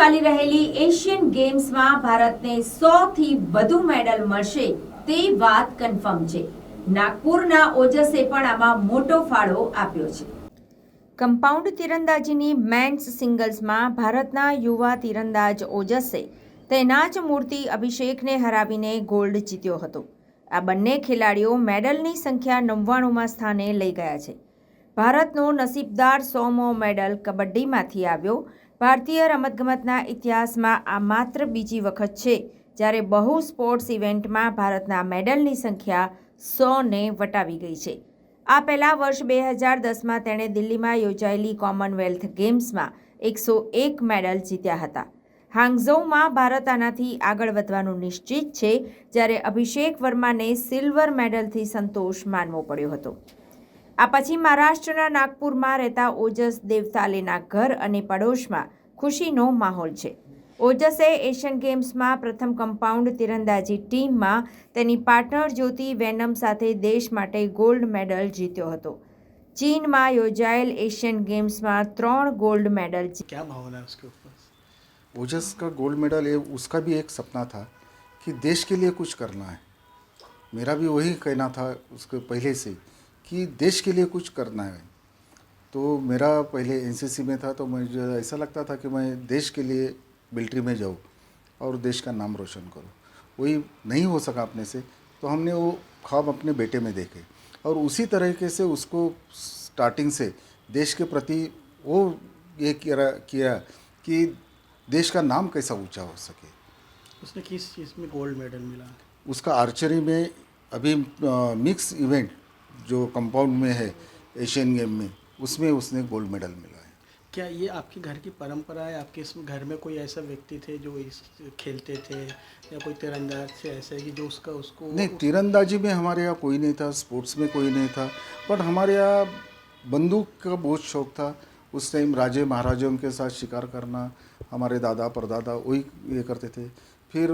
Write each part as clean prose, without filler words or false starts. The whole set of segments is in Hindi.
ચાલી રહેલી એશિયન ગેમ્સમાં ભારતને 100 થી વધુ મેડલ મળશે તે વાત કન્ફર્મ છે. નાગપુરના ઓજસે પણ આમાં મોટો ફાળો આપ્યો છે. કમ્પાઉન્ડ તીરંદાજીની મેન્સ સિંગલ્સમાં ભારતના યુવા તીરંદાજ ઓજસે તેના જ મૂર્તિ અભિષેકને હરાવીને ગોલ્ડ જીત્યો હતો. આ બંને ખેલાડીઓ મેડલની સંખ્યા 99માં સ્થાને લઈ ગયા છે. ભારતનો નસીબદાર 100મો મેડલ કબડ્ડીમાંથી આવ્યો. ભારતીય રમતગમતના ઇતિહાસમાં આ માત્ર બીજી વખત છે જ્યારે બહુ સ્પોર્ટ્સ ઇવેન્ટમાં ભારતના મેડલની સંખ્યા 100ને વટાવી ગઈ છે. આ પહેલા વર્ષ 2010માં તેણે દિલ્હીમાં યોજાયેલી કોમનવેલ્થ ગેમ્સમાં 101 મેડલ જીત્યા હતા. હાંગઝોઉમાં ભારત આનાથી આગળ વધવાનું નિશ્ચિત છે, જ્યારે અભિષેક વર્માને સિલ્વર મેડલથી સંતોષ માનવો પડ્યો હતો. આ પછી મહારાષ્ટ્રના નાગપુરમાં રહેતા ઓજસ દેવતાલેના ઘર અને પડોશમાં ખુશીનો માહોલ છે. ઓજસે એશિયન ગેમ્સમાં પ્રથમ કમ્પાઉન્ડ તીરંદાજી ટીમમાં તેની પાર્ટનર જ્યોતિ વેનમ સાથે દેશ માટે ગોલ્ડ મેડલ જીત્યો હતો. ચીનમાં યોજાયેલ એશિયન गेम्सમાં 3 गोल्ड मेडल. क्या भावना है उसके ऊपर? ओजस का गोल्ड मेडल ये उसका भी एक सपना था कि देश के लिए कुछ करना है. मेरा भी वही कहना था उसके पहले से कि देश के लिए कुछ करना है. तो मेरा पहले एनसीसी में था तो मुझे ऐसा लगता था कि मैं देश के लिए मिलिट्री में जाऊँ और देश का नाम रोशन करूँ. वही नहीं हो सका अपने से, तो हमने वो ख्वाब अपने बेटे में देखे और उसी तरीके से उसको स्टार्टिंग से देश के प्रति वो ये किया कि देश का नाम कैसा ऊंचा हो सके. उसने किस चीज़ में गोल्ड मेडल मिला? उसका आर्चरी में अभी मिक्स इवेंट जो कंपाउंड में है एशियन गेम में, उसमें उसने गोल्ड मेडल मिला है. क्या ये आपके घर की परंपरा है? आपके इस घर में कोई ऐसा व्यक्ति थे जो इस खेलते थे या कोई तीरंदाज थे ऐसे कि जो उसको नहीं, तीरंदाजी में हमारे यहाँ कोई नहीं था, स्पोर्ट्स में कोई नहीं था, बट हमारे यहाँ बंदूक का बहुत शौक़ था. उस टाइम राजे महाराजों के साथ शिकार करना, हमारे दादा परदादा वही ये करते थे. फिर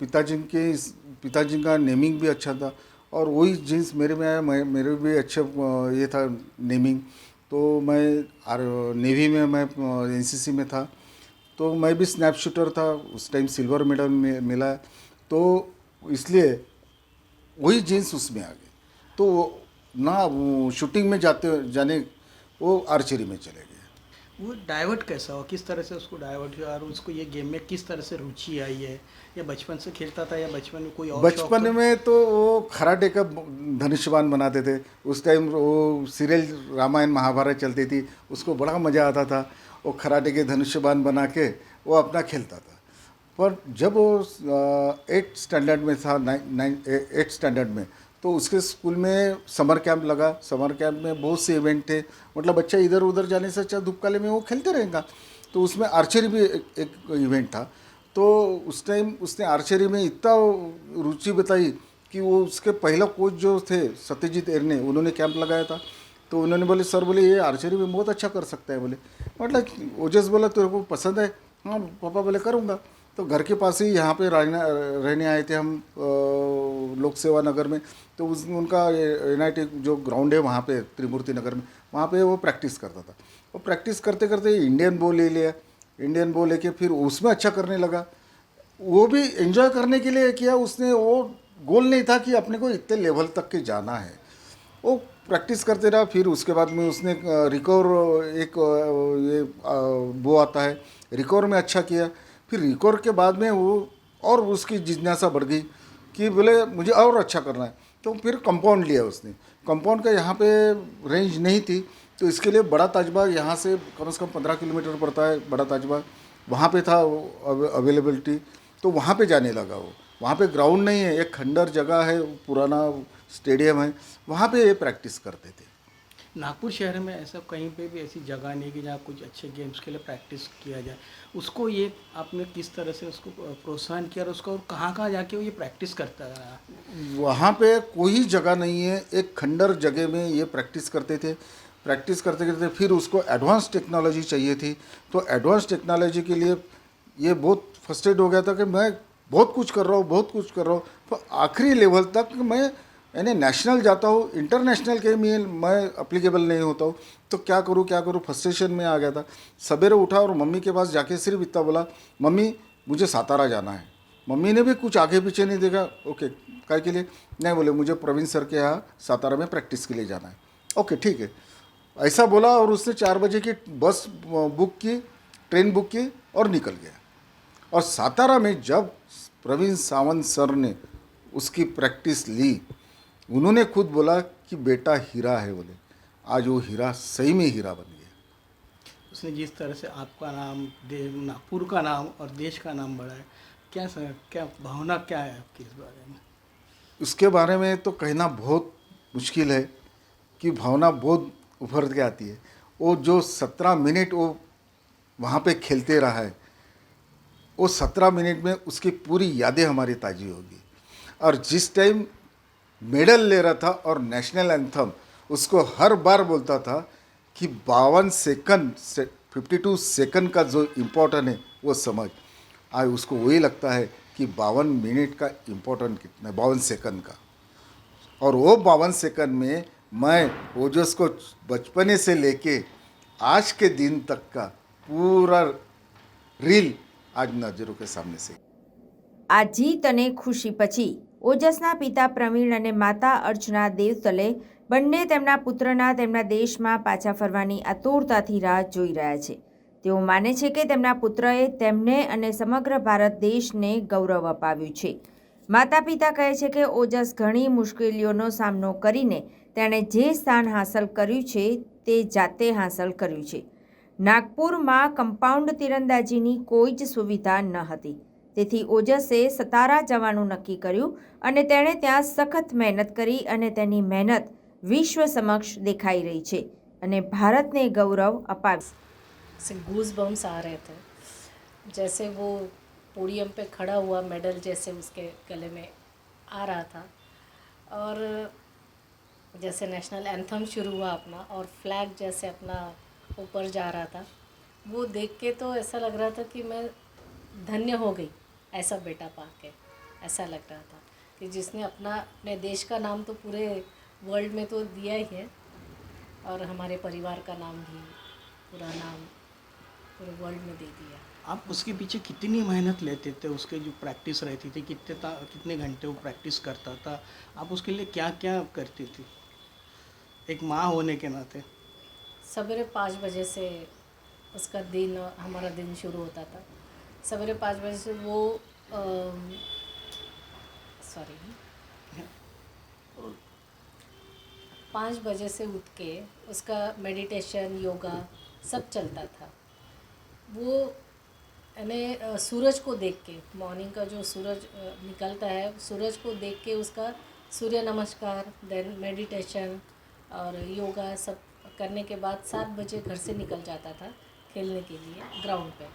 पिताजी का नेमिंग भी अच्छा था और वही जीन्स मेरे में आया. मेरे भी अच्छा ये था नेमिंग. तो मैं नेवी में मैं एनसीसी में था, तो मैं भी स्नैप शूटर था. उस टाइम सिल्वर मेडल मिला, तो इसलिए वही जीन्स उसमें आ गए. तो ना शूटिंग में जाने वो आर्चरी में चले गए. वो डाइवर्ट कैसा हो, किस तरह से उसको डाइवर्ट हुआ और उसको ये गेम में किस तरह से रुचि आई है? या बचपन से खेलता था या बचपन में कोई और बचपन में तो वो कराटे का धनुष्यबाण बनाते थे. उस टाइम वो सीरियल रामायण महाभारत चलती थी, उसको बड़ा मज़ा आता था. वो कराटे के धनुष्यबाण बना के वो अपना खेलता था. पर जब वो 8th स्टैंडर्ड में था, 8th स्टैंडर्ड में, तो उसके स्कूल में समर कैंप लगा. समर कैंप में बहुत से इवेंट थे. मतलब बच्चा इधर उधर जाने से अच्छा धूपकाले में वो खेलते रहेगा. तो उसमें आर्चरी भी एक इवेंट था. तो उस टाइम उसने आर्चरी में इतना रुचि बताई कि वो उसके पहला कोच जो थे सत्यजीत एरने, उन्होंने कैंप लगाया था. तो उन्होंने बोले सर बोले ये आर्चरी में बहुत अच्छा कर सकता है. बोले मतलब ओजस बोला तेरे को पसंद है? हाँ पापा बोले करूँगा. तो घर के पास ही यहाँ पे रहने आए थे हम लोक सेवा नगर में. तो उनका एनआईटी जो ग्राउंड है वहाँ पे त्रिमूर्ति नगर में, वहाँ पे वो प्रैक्टिस करता था. वो प्रैक्टिस करते करते इंडियन बॉल ले लिया. इंडियन बॉल लेके फिर उसमें अच्छा करने लगा. वो भी एंजॉय करने के लिए किया उसने. वो गोल नहीं था कि अपने को इतने लेवल तक के जाना है. वो प्रैक्टिस करते रहा. फिर उसके बाद में उसने रिकवर एक ये वो आता है, रिकवर में अच्छा किया. फिर रिकवर के बाद में वो और उसकी जिज्ञासा बढ़ गई कि बोले मुझे और अच्छा करना है. तो फिर कंपाउंड लिया उसने. कंपाउंड का यहाँ पे रेंज नहीं थी, तो इसके लिए बड़ा ताजबाग यहाँ से कम 15 किलोमीटर पड़ता है. बड़ा ताजबाग वहाँ पे था अवेलेबिलिटी, तो वहाँ पे जाने लगा. वो वहाँ पे ग्राउंड नहीं है, एक खंडर जगह है, पुराना स्टेडियम है, वहाँ पे ये प्रैक्टिस करते थे. नागपुर शहर में ऐसा कहीं पे भी ऐसी जगह नहीं कि जहाँ कुछ अच्छे गेम्स के लिए प्रैक्टिस किया जाए. उसको ये आपने किस तरह से उसको प्रोत्साहन किया और उसको कहाँ कहाँ जाके वो ये प्रैक्टिस करता रहा? वहाँ पे कोई जगह नहीं है. एक खंडर जगह में ये प्रैक्टिस करते थे. प्रैक्टिस करते करते फिर उसको एडवांस टेक्नोलॉजी चाहिए थी. तो एडवांस टेक्नोलॉजी के लिए ये बहुत फ्रस्ट्रेट हो गया था कि मैं बहुत कुछ कर रहा हूँ, बहुत कुछ कर रहा हूँ, पर आखिरी लेवल तक मैं यानी नेशनल जाता हूँ, इंटरनेशनल के लिए मैं अप्लीकेबल नहीं होता हूँ, तो क्या करूँ फ्रस्ट्रेशन में आ गया था। सवेरे उठा और मम्मी के पास जाके सिर्फ इतना बोला, मम्मी मुझे सातारा जाना है। मम्मी ने भी कुछ आगे पीछे नहीं देखा। ओके, काय के लिए? नहीं, बोले मुझे प्रवीण सर के यहाँ सातारा में प्रैक्टिस के लिए जाना है। ओके ठीक है, ऐसा बोला और उसने 4 बजे की बस बुक की, ट्रेन बुक की और निकल गया। और सातारा में जब प्रवीण सावंत सर ने उसकी प्रैक्टिस ली, उन्होंने खुद बोला कि बेटा हीरा है। बोले आज वो हीरा सही में हीरा बन गया। उसने जिस तरह से आपका नाम, नागपुर का नाम और देश का नाम बढ़ाया, क्या भावना क्या है आपकी इस बारे में? उसके बारे में तो कहना बहुत मुश्किल है कि भावना बहुत उभर के आती है। वो जो 17 मिनट वो वहाँ पे खेलते रहा है, वो 17 मिनट में उसकी पूरी यादें हमारी ताज़ी होगी। और जिस टाइम मेडल ले रहा था और नेशनल एंथम, उसको हर बार बोलता था कि 52 सेकंड से 52 सेकंड का जो इम्पोर्टेंट है वो समझ। आज उसको वही लगता है कि 52 मिनट का इम्पोर्टेंट कितना है, 52 सेकंड का। और वो 52 सेकंड में मैं ओजस को बचपने से लेके आज के दिन तक का पूरा रील आज नजरों के सामने से। આ જીત અને ખુશી પછી ઓજસના પિતા પ્રવીણ અને માતા અર્ચના દેવતલે બંને તેમના પુત્રના તેમના દેશમાં પાછા ફરવાની આતુરતાથી રાહ જોઈ રહ્યા છે. તેઓ માને છે કે તેમના પુત્રએ તેમને અને સમગ્ર ભારત દેશને ગૌરવ અપાવ્યું છે. માતા પિતા કહે છે કે ઓજસ ઘણી મુશ્કેલીઓનો સામનો કરીને તેણે જે સ્થાન હાંસલ કર્યું છે તે જાતે હાંસલ કર્યું છે. નાગપુરમાં કમ્પાઉન્ડ તીરંદાજીની કોઈ જ સુવિધા ન હતી, તેથી ઓજસે સતારા જવાનું નક્કી કર્યું અને તેણે ત્યાં સખત મહેનત કરી અને તેની મહેનત વિશ્વ સમક્ષ દેખાઈ રહી છે અને ભારતને ગૌરવ અપાવ્યું. से गूज बम्स आ रहे थे जैसे वो पोडियम पे खड़ा हुआ, मेडल जैसे उसके गले में आ रहा था। और जैसे नेशनल एंथम शुरू हुआ अपना और फ्लैग जैसे अपना ऊपर जा रहा था, वो देख के तो ऐसा लग रहा था कि मैं धन्य हो गई ऐसा बेटा पा के। ऐसा लग रहा था कि जिसने अपने देश का नाम तो पूरे वर्ल्ड में तो दिया ही है, और हमारे परिवार का नाम भी, पूरा नाम पूरे वर्ल्ड में दे दिया। आप उसके पीछे कितनी मेहनत लेते थे? उसके जो प्रैक्टिस रहती थी, कितने घंटे वो प्रैक्टिस करता था? आप उसके लिए क्या क्या करती थी एक माँ होने के नाते? सवेरे 5 बजे से उसका दिन, हमारा दिन शुरू होता था। सवेरे 5 बजे से वो 5 बजे से उठ के उसका मेडिटेशन, योगा सब चलता था। वो यानी सूरज को देख के, मॉर्निंग का जो सूरज निकलता है, सूरज को देख के उसका सूर्य नमस्कार, देन मेडिटेशन और योगा सब करने के बाद 7 बजे घर से निकल जाता था खेलने के लिए ग्राउंड पे।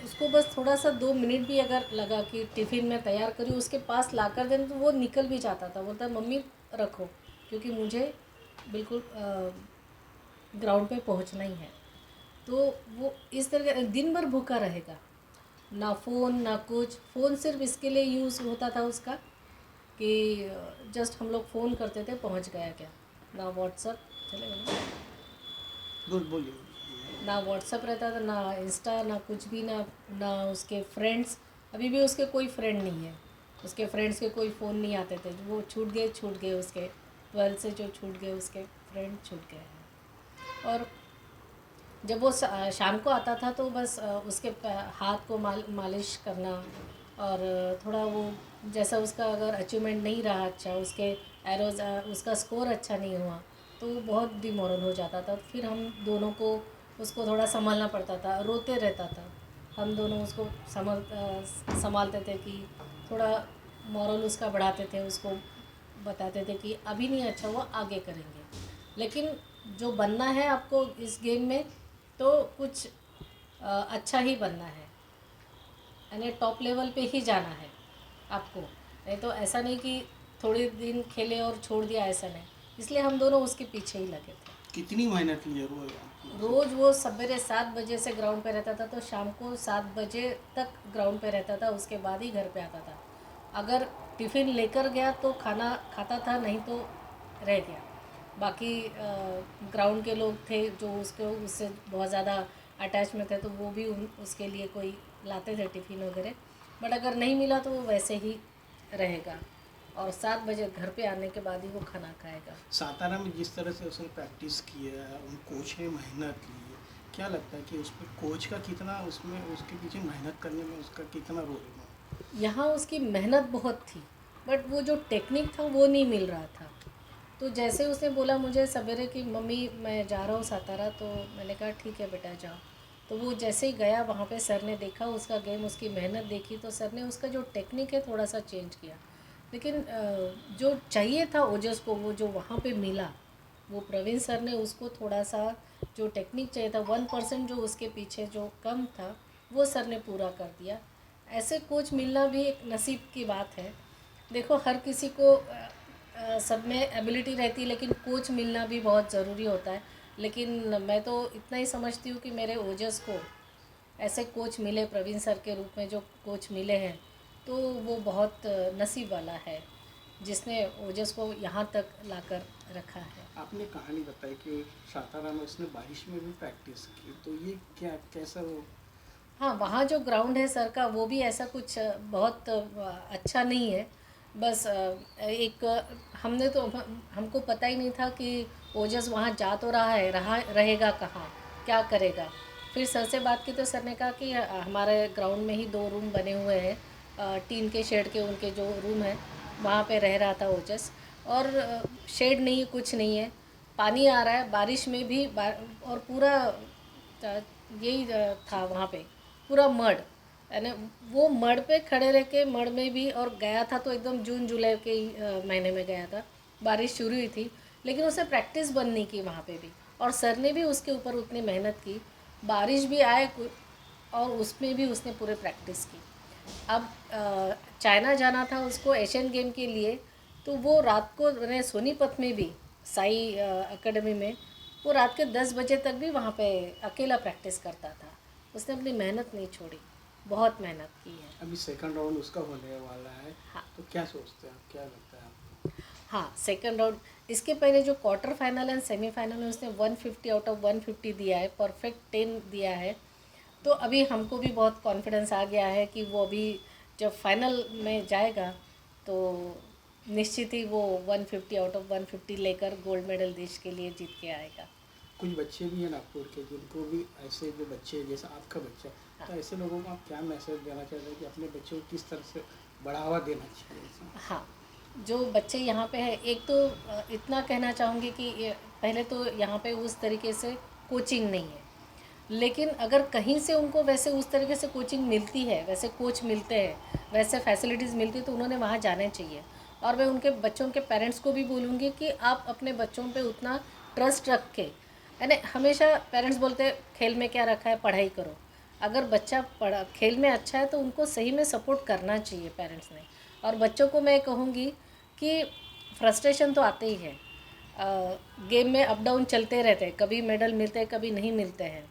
उसको बस थोड़ा सा 2 मिनट भी अगर लगा कि टिफ़िन में तैयार करी, उसके पास ला कर दें तो वो निकल भी जाता था। बोलता मम्मी रखो, क्योंकि मुझे बिल्कुल ग्राउंड पे पहुंचना ही है। तो वो इस तरह दिन भर भूखा रहेगा, ना फ़ोन ना कुछ। फ़ोन सिर्फ इसके लिए यूज़ होता था उसका कि जस्ट हम लोग फ़ोन करते थे पहुंच गया क्या, ना व्हाट्सअप चलेगा ना, बोलिए। ना व्हाट्सअप रहता था, ना इंस्टा, ना कुछ भी, ना उसके फ्रेंड्स। अभी भी उसके कोई फ्रेंड नहीं है, उसके फ्रेंड्स के कोई फ़ोन नहीं आते थे। वो छूट गए उसके 12 से जो छूट गए उसके फ्रेंड छूट गए हैं। और जब वो शाम को आता था तो बस उसके हाथ को मालिश करना, और थोड़ा वो जैसा उसका अगर अचीवमेंट नहीं रहा अच्छा, उसके एरोज उसका स्कोर अच्छा नहीं हुआ तो वो बहुत डिमोरल हो जाता था। फिर हम दोनों को उसको थोड़ा संभालना पड़ता था, रोते रहता था। हम दोनों उसको संभालते थे कि थोड़ा मॉरल उसका बढ़ाते थे, उसको बताते थे कि अभी नहीं अच्छा हुआ, आगे करेंगे। लेकिन जो बनना है आपको इस गेम में तो कुछ अच्छा ही बनना है, यानी टॉप लेवल पे ही जाना है आपको। नहीं तो ऐसा नहीं कि थोड़े दिन खेले और छोड़ दिया, ऐसा नहीं। इसलिए हम दोनों उसके पीछे ही लगे थे। कितनी मेहनत लिए रोज़ वो सवेरे 7 बजे से ग्राउंड पे रहता था तो शाम को 7 बजे तक ग्राउंड पे रहता था, उसके बाद ही घर पे आता था। अगर टिफ़िन लेकर गया तो खाना खाता था, नहीं तो रह गया। बाकी ग्राउंड के लोग थे जो उससे बहुत ज़्यादा अटैच में थे, तो वो भी उसके लिए कोई लाते थे टिफ़िन वगैरह। बट अगर नहीं मिला तो वो वैसे ही रहेगा और 7 बजे घर पे आने के बाद ही वो खाना खाएगा। सातारा में जिस तरह से उसने प्रैक्टिस की है, उन कोच ने मेहनत की है, क्या लगता है कि उस पर कोच का कितना, उसमें उसके पीछे मेहनत करने में उसका कितना रोल है? यहाँ उसकी मेहनत बहुत थी, बट वो जो टेक्निक था वो नहीं मिल रहा था। तो जैसे उसने बोला मुझे सवेरे कि मम्मी मैं जा रहा हूँ सातारा, तो मैंने कहा ठीक है बेटा जाओ। तो वो जैसे ही गया वहाँ पे सर ने देखा उसका गेम, उसकी मेहनत देखी, तो सर ने उसका जो टेक्निक है थोड़ा सा चेंज किया। लेकिन जो चाहिए था ओजस को, वो जो वहाँ पे मिला, वो प्रवीण सर ने उसको थोड़ा सा जो टेक्निक चाहिए था 1% जो उसके पीछे जो कम था, वो सर ने पूरा कर दिया। ऐसे कोच मिलना भी एक नसीब की बात है। देखो हर किसी को सब में एबिलिटी रहती है, लेकिन कोच मिलना भी बहुत ज़रूरी होता है। लेकिन मैं तो इतना ही समझती हूँ कि मेरे ओजस को ऐसे कोच मिले, प्रवीण सर के रूप में जो कोच मिले हैं, तो वो बहुत नसीब वाला है जिसने ओजस को यहाँ तक लाकर रखा है। आपने कहानी बताई कि सातारा में उसने बारिश में भी प्रैक्टिस की, तो ये क्या, कैसा वो? हाँ, वहाँ जो ग्राउंड है सर का, वो भी ऐसा कुछ बहुत अच्छा नहीं है। बस हमने तो हमको पता ही नहीं था कि ओजस वहाँ जा तो रहा है, रहेगा कहाँ, क्या करेगा। फिर सर से बात की तो सर ने कहा कि हमारे ग्राउंड में ही 2 रूम बने हुए हैं, टीन के शेड के, उनके जो रूम है वहाँ पे रह रहा था ओजस। और शेड नहीं है, कुछ नहीं है, पानी आ रहा है बारिश में भी, और पूरा यही था वहाँ पे, पूरा मड, यानी वो मड पे खड़े रह के, मड में भी, और गया था तो एकदम जून जुलाई के महीने में गया था, बारिश शुरू हुई थी, लेकिन उसे प्रैक्टिस बंद नहीं की वहाँ पे भी। और सर ने भी उसके ऊपर उतनी मेहनत की, बारिश भी आए और उसमें भी उसने पूरे प्रैक्टिस की। अब चाइना जाना था उसको एशियन गेम के लिए, तो वो रात को सोनीपत में भी साई एकेडमी में वो रात के 10 बजे तक भी वहाँ पे अकेला प्रैक्टिस करता था। उसने अपनी मेहनत नहीं छोड़ी, बहुत मेहनत की है। अभी सेकंड राउंड उसका होने वाला है, हाँ। तो क्या सोचते हैं आप, क्या लगता है आपको? हाँ, सेकंड राउंड, इसके पहले जो क्वार्टर फाइनल एंड सेमीफाइनल में उसने 150 आउट ऑफ 150 दिया है, परफेक्ट 10 दिया है। तो अभी हमको भी बहुत कॉन्फिडेंस आ गया है कि वो अभी जब फाइनल में जाएगा तो निश्चित ही वो 150 आउट ऑफ 150 लेकर गोल्ड मेडल देश के लिए जीत के आएगा। कुछ बच्चे भी हैं नागपुर के जिनको भी ऐसे जो बच्चे जैसा आपका बच्चा, तो ऐसे लोगों को आप क्या मैसेज देना चाहते हैं कि अपने बच्चों को किस तरह से बढ़ावा देना चाहिए? हाँ, जो बच्चे यहाँ पे हैं, एक तो इतना कहना चाहूँगी कि पहले तो यहाँ पे उस तरीके से कोचिंग नहीं है, लेकिन अगर कहीं से उनको वैसे उस तरीके से कोचिंग मिलती है, वैसे कोच मिलते हैं, वैसे फैसिलिटीज़ मिलती है, तो उन्होंने वहाँ जाना चाहिए। और मैं उनके बच्चों के पेरेंट्स को भी बोलूँगी कि आप अपने बच्चों पे उतना ट्रस्ट रख के, यानी हमेशा पेरेंट्स बोलते हैं खेल में क्या रखा है, पढ़ाई करो। अगर बच्चा खेल में अच्छा है तो उनको सही में सपोर्ट करना चाहिए पेरेंट्स ने। और बच्चों को मैं कहूँगी कि फ्रस्ट्रेशन तो आते ही है, गेम में अप डाउन चलते रहते हैं, कभी मेडल मिलते हैं, कभी नहीं मिलते हैं,